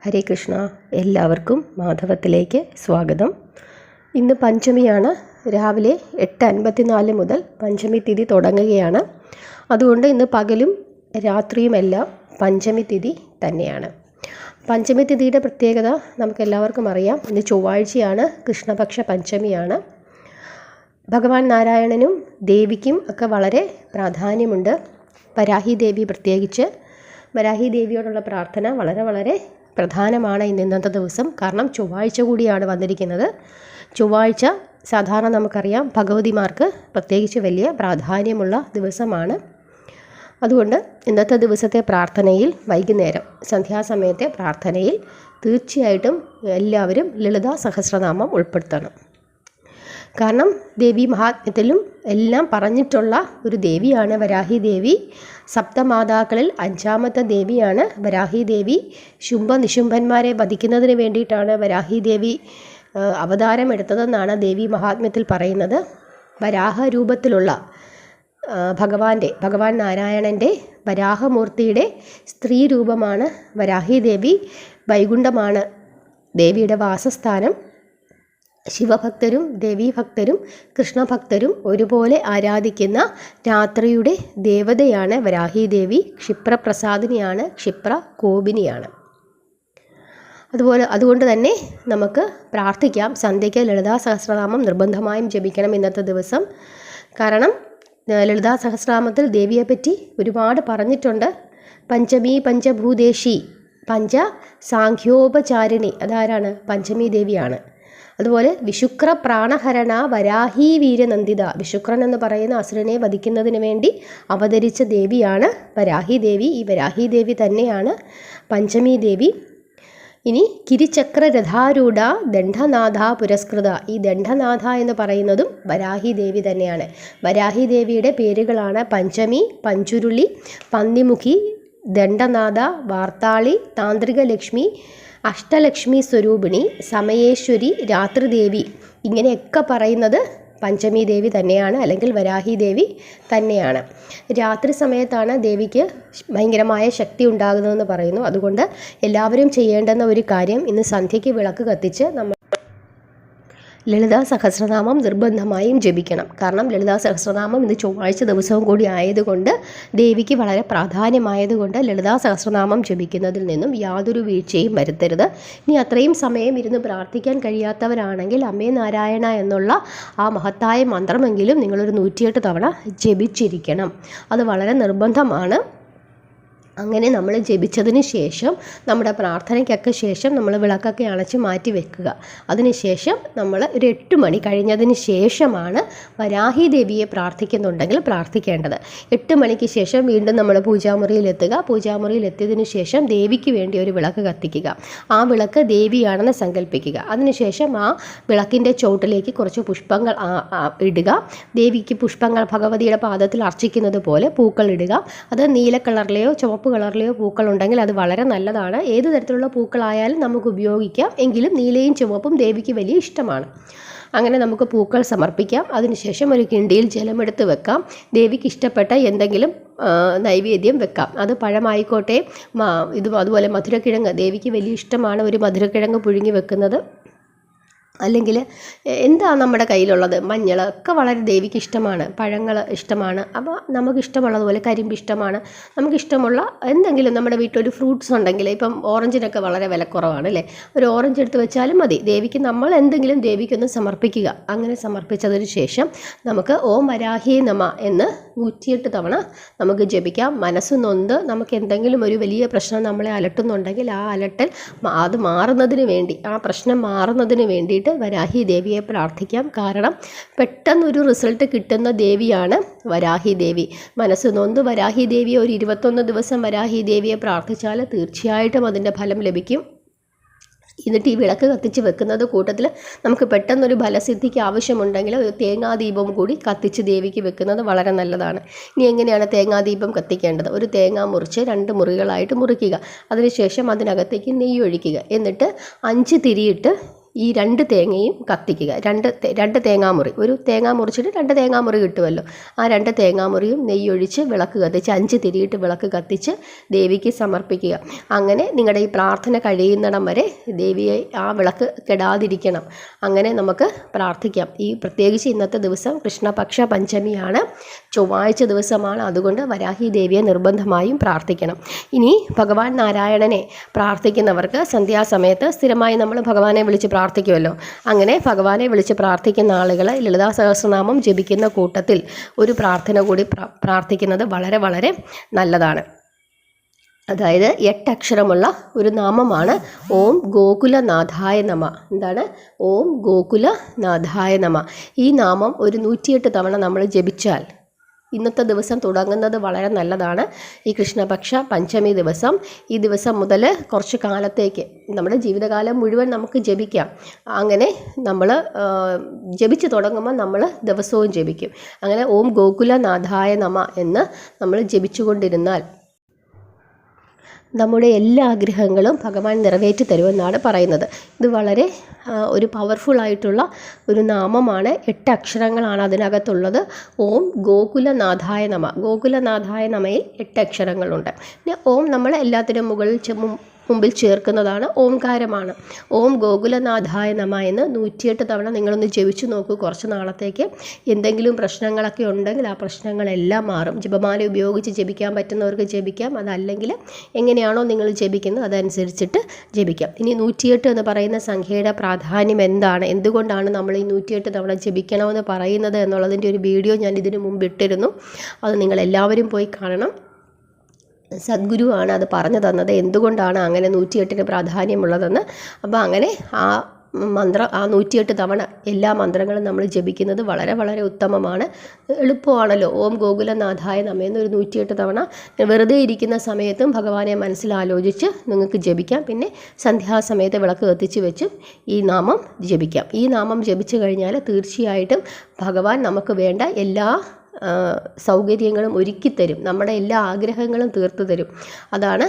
ഹരേ കൃഷ്ണ. എല്ലാവർക്കും മാധവത്തിലേക്ക് സ്വാഗതം. ഇന്ന് പഞ്ചമിയാണ്. രാവിലെ 8:54 മുതൽ പഞ്ചമി തിഥി തുടങ്ങുകയാണ്. അതുകൊണ്ട് ഇന്ന് പകലും രാത്രിയുമെല്ലാം പഞ്ചമി തിഥി തന്നെയാണ്. പഞ്ചമി തിഥിയുടെ പ്രത്യേകത നമുക്കെല്ലാവർക്കും അറിയാം. ഇന്ന് ചൊവ്വാഴ്ചയാണ്, കൃഷ്ണപക്ഷ പഞ്ചമിയാണ്. ഭഗവാൻ നാരായണനും ദേവിക്കും ഒക്കെ വളരെ പ്രാധാന്യമുണ്ട്. വരാഹി ദേവി പ്രത്യേകിച്ച്. വരാഹി ദേവിയോടുള്ള പ്രാർത്ഥന വളരെ പ്രധാനമാണ് ഇന്നത്തെ ദിവസം. കാരണം ചൊവ്വാഴ്ച കൂടിയാണ് വന്നിരിക്കുന്നത്. ചൊവ്വാഴ്ച സാധാരണ നമുക്കറിയാം ഭഗവതിമാർക്ക് പ്രത്യേകിച്ച് വലിയ പ്രാധാന്യമുള്ള ദിവസമാണ്. അതുകൊണ്ട് ഇന്നത്തെ ദിവസത്തെ പ്രാർത്ഥനയിൽ, വൈകുന്നേരം സന്ധ്യാസമയത്തെ പ്രാർത്ഥനയിൽ തീർച്ചയായിട്ടും എല്ലാവരും ലളിതാ സഹസ്രനാമം ഉൾപ്പെടുത്തണം. കാരണം ദേവി മഹാത്മ്യത്തിലും എല്ലാം പറഞ്ഞിട്ടുള്ള ഒരു ദേവിയാണ് വരാഹി ദേവി. സപ്തമാതാക്കളിൽ 5ാമത്തെ ദേവിയാണ് വരാഹി ദേവി. ശുംഭ നിശുംഭന്മാരെ വധിക്കുന്നതിന് വേണ്ടിയിട്ടാണ് വരാഹി ദേവി അവതാരമെടുത്തതെന്നാണ് ദേവി മഹാത്മ്യത്തിൽ പറയുന്നത്. വരാഹ രൂപത്തിലുള്ള ഭഗവാൻ നാരായണൻ്റെ വരാഹമൂർത്തിയുടെ സ്ത്രീ രൂപമാണ് വരാഹി ദേവി. വൈകുണ്ഠമാണ് ദേവിയുടെ വാസസ്ഥാനം. ശിവഭക്തരും ദേവീഭക്തരും കൃഷ്ണഭക്തരും ഒരുപോലെ ആരാധിക്കുന്ന രാത്രിയുടെ ദേവതയാണ് വരാഹി ദേവി. ക്ഷിപ്രപ്രസാദിനിയാണ്, ക്ഷിപ്ര കോപിനിയാണ്. അതുകൊണ്ട് തന്നെ നമുക്ക് പ്രാർത്ഥിക്കാം. സന്ധ്യയ്ക്ക് ലളിതാ സഹസ്രനാമം നിർബന്ധമായും ജപിക്കണം ഇന്നത്തെ ദിവസം. കാരണം ലളിതാ സഹസ്രനാമത്തിൽ ദേവിയെപ്പറ്റി ഒരുപാട് പറഞ്ഞിട്ടുണ്ട്. പഞ്ചമി പഞ്ചഭൂതേശി പഞ്ച സാഖ്യോപചാരിണി, അതാരാണ്? പഞ്ചമി ദേവിയാണ്. അതുപോലെ വിശുക്ര പ്രാണഹരണ വരാഹി വീരനന്ദിത, വിശുക്രൻ എന്ന് പറയുന്ന അസുരനെ വധിക്കുന്നതിന് വേണ്ടി അവതരിച്ച ദേവിയാണ് വരാഹി ദേവി. ഈ വരാഹി ദേവി തന്നെയാണ് പഞ്ചമി ദേവി. ഇനി കിരിചക്ര രഥാരൂഢ ദണ്ഡനാഥ പുരസ്കൃത, ഈ ദണ്ഡനാഥ എന്ന് പറയുന്നതും വരാഹി ദേവി തന്നെയാണ്. വരാഹി ദേവിയുടെ പേരുകളാണ് പഞ്ചമി, പഞ്ചുരുളി, പന്നിമുഖി, ദണ്ഡനാഥ, വാർത്താളി, താന്ത്രിക ലക്ഷ്മി, അഷ്ടലക്ഷ്മി സ്വരൂപിണി, സമയേശ്വരി, രാത്രിദേവി. ഇങ്ങനെയൊക്കെ പറയുന്നത് പഞ്ചമി ദേവി തന്നെയാണ്, അല്ലെങ്കിൽ വരാഹി ദേവി തന്നെയാണ്. രാത്രി സമയത്താണ് ദേവിക്ക് ഭയങ്കരമായ ശക്തി ഉണ്ടാകുന്നതെന്ന് പറയുന്നു. അതുകൊണ്ട് എല്ലാവരും ചെയ്യേണ്ടുന്ന ഒരു കാര്യം, ഇന്ന് സന്ധ്യയ്ക്ക് വിളക്ക് കത്തിച്ച് നമ്മൾ ലളിതാ സഹസ്രനാമം നിർബന്ധമായും ജപിക്കണം. കാരണം ലളിതാ സഹസ്രനാമം ഇന്ന് ചൊവ്വാഴ്ച ദിവസവും കൂടി ആയതുകൊണ്ട്, ദേവിക്ക് വളരെ പ്രാധാന്യമായതുകൊണ്ട് ലളിതാ സഹസ്രനാമം ജപിക്കുന്നതിൽ നിന്നും യാതൊരു വീഴ്ചയും വരുത്തരുത്. ഇനി അത്രയും സമയം ഇരുന്ന് പ്രാർത്ഥിക്കാൻ കഴിയാത്തവരാണെങ്കിൽ അമ്മേ നാരായണ എന്നുള്ള ആ മഹത്തായ മന്ത്രമെങ്കിലും നിങ്ങളൊരു 108 തവണ ജപിച്ചിരിക്കണം. അത് വളരെ നിർബന്ധമാണ്. അങ്ങനെ നമ്മൾ ജപിച്ചതിന് ശേഷം, നമ്മുടെ പ്രാർത്ഥനയ്ക്കൊക്കെ ശേഷം നമ്മൾ വിളക്കൊക്കെ അണച്ച് മാറ്റി വെക്കുക. അതിനുശേഷം നമ്മൾ ഒരു 8 മണി കഴിഞ്ഞതിന് ശേഷമാണ് വരാഹി ദേവിയെ പ്രാർത്ഥിക്കുന്നുണ്ടെങ്കിൽ പ്രാർത്ഥിക്കേണ്ടത്. 8 മണിക്ക് ശേഷം വീണ്ടും നമ്മൾ പൂജാമുറിയിലെത്തുക. പൂജാമുറിയിലെത്തിയതിനു ശേഷം ദേവിക്ക് വേണ്ടി ഒരു വിളക്ക് കത്തിക്കുക. ആ വിളക്ക് ദേവിയാണെന്ന് സങ്കല്പിക്കുക. അതിനുശേഷം ആ വിളക്കിൻ്റെ ചോട്ടിലേക്ക് കുറച്ച് പുഷ്പങ്ങൾ ഇടുക. ദേവിക്ക് പുഷ്പങ്ങൾ ഭഗവതിയുടെ പാദത്തിൽ അർച്ചിക്കുന്നത് പോലെ പൂക്കൾ ഇടുക. അത് നീല കളറിലെയോ ചുവപ്പ് കളറിലെയോ പൂക്കൾ ഉണ്ടെങ്കിൽ അത് വളരെ നല്ലതാണ്. ഏത് തരത്തിലുള്ള പൂക്കളായാലും നമുക്ക് ഉപയോഗിക്കാം. എങ്കിലും നീലയും ചുവപ്പും ദേവിക്ക് വലിയ ഇഷ്ടമാണ്. അങ്ങനെ നമുക്ക് പൂക്കൾ സമർപ്പിക്കാം. അതിനുശേഷം ഒരു കിണ്ടിയിൽ ജലമെടുത്ത് വെക്കാം. ദേവിക്ക് ഇഷ്ടപ്പെട്ട എന്തെങ്കിലും നൈവേദ്യം വെക്കാം. അത് പഴമായിക്കോട്ടെ, അതുപോലെ മധുരക്കിഴങ്ങ്, ദേവിക്ക് വലിയ ഇഷ്ടമാണ് ഒരു മധുരക്കിഴങ്ങ് പുഴുങ്ങി വെക്കുന്നത്. അല്ലെങ്കിൽ എന്താ നമ്മുടെ കയ്യിലുള്ളത്, മഞ്ഞളൊക്കെ വളരെ ദേവിക്ക് ഇഷ്ടമാണ്. പഴങ്ങൾ ഇഷ്ടമാണ്. അപ്പോൾ നമുക്കിഷ്ടമുള്ളതുപോലെ കരിമ്പ് ഇഷ്ടമാണ്. നമുക്കിഷ്ടമുള്ള എന്തെങ്കിലും, നമ്മുടെ വീട്ടിലൊരു ഫ്രൂട്ട്സ് ഉണ്ടെങ്കിൽ, ഇപ്പം ഓറഞ്ചിനൊക്കെ വളരെ വിലക്കുറവാണ് അല്ലേ, ഒരു ഓറഞ്ച് എടുത്ത് വെച്ചാലും മതി. ദേവിക്ക് നമ്മൾ എന്തെങ്കിലും ദേവിക്കൊന്ന് സമർപ്പിക്കുക. അങ്ങനെ സമർപ്പിച്ചതിന് ശേഷം നമുക്ക് ഓം വരാഹി നമ എന്ന് 108 തവണ നമുക്ക് ജപിക്കാം. മനസ്സ് നൊന്ത് നമുക്ക് എന്തെങ്കിലും ഒരു വലിയ പ്രശ്നം നമ്മളെ അലട്ടുന്നുണ്ടെങ്കിൽ ആ അലട്ടൽ അത് മാറുന്നതിന് വേണ്ടി, ആ പ്രശ്നം മാറുന്നതിന് വേണ്ടിയിട്ട് വരാഹി ദേവിയെ പ്രാർത്ഥിക്കാം. കാരണം പെട്ടെന്നൊരു റിസൾട്ട് കിട്ടുന്ന ദേവിയാണ് വരാഹി ദേവി. മനസ്സ് നൊന്ത് വരാഹി ദേവിയെ ഒരു 21 ദിവസം വരാഹി ദേവിയെ പ്രാർത്ഥിച്ചാൽ തീർച്ചയായിട്ടും അതിൻ്റെ ഫലം ലഭിക്കും. എന്നിട്ട് ഈ വിളക്ക് കത്തിച്ച് വെക്കുന്നത് കൂട്ടത്തിൽ നമുക്ക് പെട്ടെന്നൊരു ഫലസിദ്ധിക്ക് ആവശ്യമുണ്ടെങ്കിൽ ഒരു തേങ്ങാദീപം കൂടി കത്തിച്ച് ദേവിക്ക് വെക്കുന്നത് വളരെ നല്ലതാണ്. ഇനി എങ്ങനെയാണ് തേങ്ങാദീപം കത്തിക്കേണ്ടത്? ഒരു തേങ്ങ മുറിച്ച് 2 മുറികളായിട്ട് മുറിക്കുക. അതിനുശേഷം അതിനകത്തേക്ക് നെയ്യ് ഒഴിക്കുക. എന്നിട്ട് 5 തിരിയിട്ട് ഈ 2 തേങ്ങയും കത്തിക്കുക. രണ്ട് തേങ്ങാമുറി, ഒരു തേങ്ങ മുറിച്ചിട്ട് 2 തേങ്ങാമുറി കിട്ടുമല്ലോ. ആ 2 തേങ്ങാമുറിയും നെയ്യൊഴിച്ച് വിളക്ക് കത്തിച്ച് 5 തിരിയിട്ട് വിളക്ക് കത്തിച്ച് ദേവിക്ക് സമർപ്പിക്കുക. അങ്ങനെ നിങ്ങളുടെ ഈ പ്രാർത്ഥന കഴിയുന്നിടം വരെ ദേവിയെ ആ വിളക്ക് കെടാതിരിക്കണം. അങ്ങനെ നമുക്ക് പ്രാർത്ഥിക്കാം. ഈ പ്രത്യേകിച്ച് ഇന്നത്തെ ദിവസം കൃഷ്ണപക്ഷ പഞ്ചമിയാണ്, ചൊവ്വാഴ്ച ദിവസമാണ്. അതുകൊണ്ട് വരാഹി ദേവിയെ നിർബന്ധമായും പ്രാർത്ഥിക്കണം. ഇനി ഭഗവാൻ നാരായണനെ പ്രാർത്ഥിക്കുന്നവർക്ക് സന്ധ്യാസമയത്ത് സ്ഥിരമായി നമ്മൾ ഭഗവാനെ വിളിച്ച് പ്രാർത്ഥിക്കുമല്ലോ. അങ്ങനെ ഭഗവാനെ വിളിച്ച് പ്രാർത്ഥിക്കുന്ന ആളുകൾ ലളിതാ സഹസ്രനാമം ജപിക്കുന്ന കൂട്ടത്തിൽ ഒരു പ്രാർത്ഥന കൂടി പ്രാർത്ഥിക്കുന്നത് വളരെ വളരെ നല്ലതാണ്. അതായത് 8 അക്ഷരമുള്ള ഒരു നാമമാണ് ഓം ഗോകുലനാഥായ നമ. എന്താണ്? ഓം ഗോകുലനാഥായ നമ. ഈ നാമം ഒരു 108 തവണ നമ്മൾ ജപിച്ചാൽ ഇന്നത്തെ ദിവസം തുടങ്ങുന്നത് വളരെ നല്ലതാണ്. ഈ കൃഷ്ണപക്ഷ പഞ്ചമി ദിവസം, ഈ ദിവസം മുതൽ കുറച്ച് കാലത്തേക്ക് നമ്മുടെ ജീവിതകാലം മുഴുവൻ നമുക്ക് ജപിക്കാം. അങ്ങനെ നമ്മൾ ജപിച്ച് തുടങ്ങുമ്പോൾ നമ്മൾ ദിവസവും ജപിക്കും. അങ്ങനെ ഓം ഗോകുലനാഥായ നമ എന്ന് നമ്മൾ ജപിച്ചുകൊണ്ടിരുന്നാൽ നമ്മുടെ എല്ലാ ആഗ്രഹങ്ങളും ഭഗവാൻ നിറവേറ്റി തരുമെന്നാണ് പറയുന്നത്. ഇത് വളരെ ഒരു പവർഫുള്ളായിട്ടുള്ള ഒരു നാമമാണ്. 8 അക്ഷരങ്ങളാണ് അതിനകത്തുള്ളത്. ഓം ഗോകുലനാഥായ നമ. ഗോകുലനാഥായ നമയിൽ 8 അക്ഷരങ്ങളുണ്ട്. പിന്നെ ഓം നമ്മൾ എല്ലാത്തിനും മുമ്പിൽ ചേർക്കുന്നതാണ്, ഓംകാരമാണ്. ഓം ഗോകുലനാഥായ നമ എന്ന് 108 തവണ നിങ്ങളൊന്ന് ജപിച്ചു നോക്കൂ. കുറച്ച് നാളത്തേക്ക് എന്തെങ്കിലും പ്രശ്നങ്ങളൊക്കെ ഉണ്ടെങ്കിൽ ആ പ്രശ്നങ്ങളെല്ലാം മാറും. ജപമാല ഉപയോഗിച്ച് ജപിക്കാൻ പറ്റുന്നവർക്ക് ജപിക്കാം, അതല്ലെങ്കിൽ എങ്ങനെയാണോ നിങ്ങൾ ജപിക്കുന്നത് അതനുസരിച്ചിട്ട് ജപിക്കാം. ഇനി 108 എന്ന് പറയുന്ന സംഖ്യയുടെ പ്രാധാന്യം എന്താണ്, എന്തുകൊണ്ടാണ് നമ്മൾ ഈ 108 തവണ ജപിക്കണമെന്ന് പറയുന്നത് എന്നുള്ളതിൻ്റെ ഒരു വീഡിയോ ഞാൻ ഇതിനു മുമ്പ് ഇട്ടിരുന്നു. അത് നിങ്ങളെല്ലാവരും പോയി കാണണം. സദ്ഗുരുവാണ് അത് പറഞ്ഞു തന്നത്, എന്തുകൊണ്ടാണ് അങ്ങനെ 108 പ്രാധാന്യമുള്ളതെന്ന്. അപ്പോൾ അങ്ങനെ ആ 108 തവണ എല്ലാ മന്ത്രങ്ങളും നമ്മൾ ജപിക്കുന്നത് വളരെ വളരെ ഉത്തമമാണ്. എളുപ്പമാണല്ലോ. ഓം ഗോകുലനാഥായ നമ എന്നൊരു 108 തവണ വെറുതെ ഇരിക്കുന്ന സമയത്തും ഭഗവാനെ മനസ്സിലാലോചിച്ച് നിങ്ങൾക്ക് ജപിക്കാം. പിന്നെ സന്ധ്യാസമയത്ത് വിളക്ക് കത്തിച്ച് വെച്ചും ഈ നാമം ജപിക്കാം. ഈ നാമം ജപിച്ചു കഴിഞ്ഞാൽ തീർച്ചയായിട്ടും ഭഗവാൻ നമുക്ക് വേണ്ട എല്ലാ സൗകര്യങ്ങളും ഒരുക്കിത്തരും, നമ്മുടെ എല്ലാ ആഗ്രഹങ്ങളും തീർത്തു തരും. അതാണ്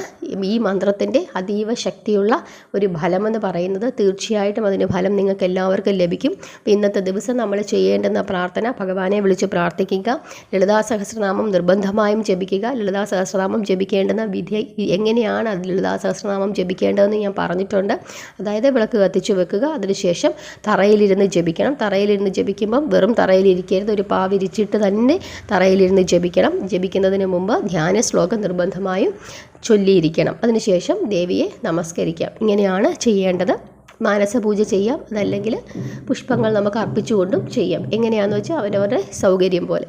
ഈ മന്ത്രത്തിൻ്റെ അതീവ ശക്തിയുള്ള ഒരു ഫലമെന്ന് പറയുന്നത്. തീർച്ചയായിട്ടും അതിന് ഫലം നിങ്ങൾക്ക് എല്ലാവർക്കും ലഭിക്കും. ഇന്നത്തെ ദിവസം നമ്മൾ ചെയ്യേണ്ടുന്ന പ്രാർത്ഥന, ഭഗവാനെ വിളിച്ച് പ്രാർത്ഥിക്കുക, ലളിതാ സഹസ്രനാമം നിർബന്ധമായും ജപിക്കുക. ലളിതാ സഹസ്രനാമം ജപിക്കേണ്ടുന്ന വിധി എങ്ങനെയാണ് അത് ലളിതാ സഹസ്രനാമം ജപിക്കേണ്ടതെന്ന് ഞാൻ പറഞ്ഞിട്ടുണ്ട്. അതായത് വിളക്ക് കത്തിച്ചു വെക്കുക, അതിനുശേഷം തറയിലിരുന്ന് ജപിക്കണം. തറയിലിരുന്ന് ജപിക്കുമ്പം വെറും തറയിലിരിക്കരുത്, ഒരു പാവിരിച്ചിട്ട് തന്നെ തറയിലിരുന്ന് ജപിക്കണം. ജപിക്കുന്നതിന് മുമ്പ് ധ്യാന ശ്ലോകം നിർബന്ധമായും ചൊല്ലിയിരിക്കണം. അതിനുശേഷം ദേവിയെ നമസ്കരിക്കാം. ഇങ്ങനെയാണ് ചെയ്യേണ്ടത്. മാനസപൂജ ചെയ്യാം, അതല്ലെങ്കിൽ പുഷ്പങ്ങൾ നമുക്ക് അർപ്പിച്ചുകൊണ്ടും ചെയ്യാം. എങ്ങനെയാണെന്ന് വെച്ചാൽ അവരവരുടെ സൗകര്യം പോലെ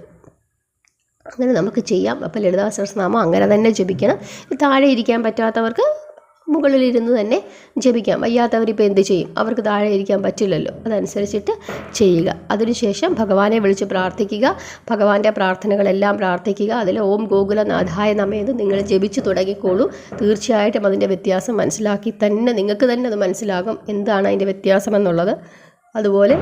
അങ്ങനെ നമുക്ക് ചെയ്യാം. അപ്പോൾ ലളിതാ സഹസ്രനാമം അങ്ങനെ തന്നെ ജപിക്കണം. താഴെ ഇരിക്കാൻ പറ്റാത്തവർക്ക് മുകളിലിരുന്ന് തന്നെ ജപിക്കാം. വയ്യാത്തവരിപ്പോൾ എന്ത് ചെയ്യും? അവർക്ക് താഴെ ഇരിക്കാൻ പറ്റില്ലല്ലോ. അതനുസരിച്ചിട്ട് ചെയ്യുക. അതിനുശേഷം ഭഗവാനെ വിളിച്ച് പ്രാർത്ഥിക്കുക. ഭഗവാന്റെ പ്രാർത്ഥനകളെല്ലാം പ്രാർത്ഥിക്കുക. അതിൽ ഓം ഗോകുലനാഥായ നമ എന്ന് നിങ്ങൾ ജപിച്ച് തുടങ്ങിക്കോളൂ. തീർച്ചയായിട്ടും അതിൻ്റെ വ്യത്യാസം മനസ്സിലാക്കി തന്നെ നിങ്ങൾക്ക് തന്നെ അത് മനസ്സിലാകും എന്താണ് അതിൻ്റെ വ്യത്യാസം എന്നുള്ളത്. അതുപോലെ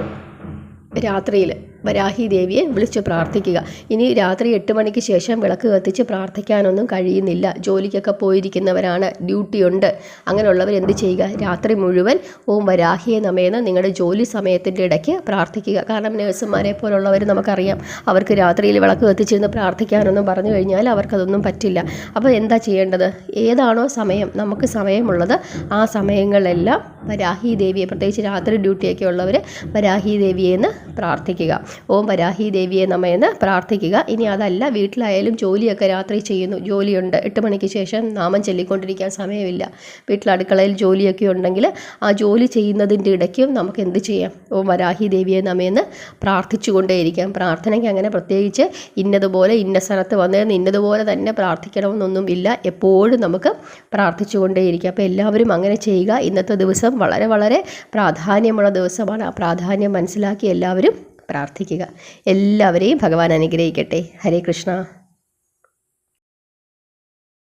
രാത്രിയിൽ വരാഹി ദേവിയെ വിളിച്ച് പ്രാർത്ഥിക്കുക. ഇനി രാത്രി 8 മണിക്ക് ശേഷം വിളക്ക് കത്തിച്ച് പ്രാർത്ഥിക്കാനൊന്നും കഴിയുന്നില്ല, ജോലിക്കൊക്കെ പോയിരിക്കുന്നവരാണ്, ഡ്യൂട്ടിയുണ്ട്, അങ്ങനെയുള്ളവർ എന്ത് ചെയ്യുക? രാത്രി മുഴുവൻ ഓം വരാഹിയെ നമേന്ന് നിങ്ങളുടെ ജോലി സമയത്തിൻ്റെ ഇടയ്ക്ക് പ്രാർത്ഥിക്കുക. കാരണം നേഴ്സുമാരെ പോലുള്ളവർ നമുക്കറിയാം, അവർക്ക് രാത്രിയിൽ വിളക്ക് കത്തിച്ചിരുന്ന് പ്രാർത്ഥിക്കാനൊന്നും പറഞ്ഞു കഴിഞ്ഞാൽ അവർക്കതൊന്നും പറ്റില്ല. അപ്പോൾ എന്താ ചെയ്യേണ്ടത്? ഏതാണോ സമയം നമുക്ക് സമയമുള്ളത് ആ സമയങ്ങളിലെല്ലാം വരാഹി ദേവിയെ, പ്രത്യേകിച്ച് രാത്രി ഡ്യൂട്ടിയൊക്കെ ഉള്ളവർ വരാഹി ദേവിയെന്ന് പ്രാർത്ഥിക്കുക. ഓം വരാഹി ദേവിയെ നമയെന്ന് പ്രാർത്ഥിക്കുക. ഇനി അതല്ല, വീട്ടിലായാലും ജോലിയൊക്കെ രാത്രി ചെയ്യുന്നു, ജോലിയുണ്ട്, 8 മണിക്ക് ശേഷം നാമം ചൊല്ലിക്കൊണ്ടിരിക്കാൻ സമയമില്ല, വീട്ടിൽ അടുക്കളയിൽ ജോലിയൊക്കെ ഉണ്ടെങ്കിൽ ആ ജോലി ചെയ്യുന്നതിൻ്റെ ഇടയ്ക്കും നമുക്ക് എന്ത് ചെയ്യാം? ഓം വരാഹി ദേവിയെ നമയെന്ന് പ്രാർത്ഥിച്ചുകൊണ്ടേയിരിക്കാം. പ്രാർത്ഥനയ്ക്ക് അങ്ങനെ പ്രത്യേകിച്ച് ഇന്നതുപോലെ ഇന്ന സ്ഥലത്ത് വന്നതെന്ന് ഇന്നതുപോലെ തന്നെ പ്രാർത്ഥിക്കണമെന്നൊന്നും ഇല്ല, എപ്പോഴും നമുക്ക് പ്രാർത്ഥിച്ചുകൊണ്ടേയിരിക്കാം. അപ്പോൾ എല്ലാവരും അങ്ങനെ ചെയ്യുക. ഇന്നത്തെ ദിവസം വളരെ വളരെ പ്രാധാന്യമുള്ള ദിവസമാണ്. ആ പ്രാധാന്യം മനസ്സിലാക്കി എല്ലാവരും പ്രാർത്ഥിക്കുക. എല്ലാവരെയും ഭഗവാൻ അനുഗ്രഹിക്കട്ടെ. ഹരേ കൃഷ്ണ.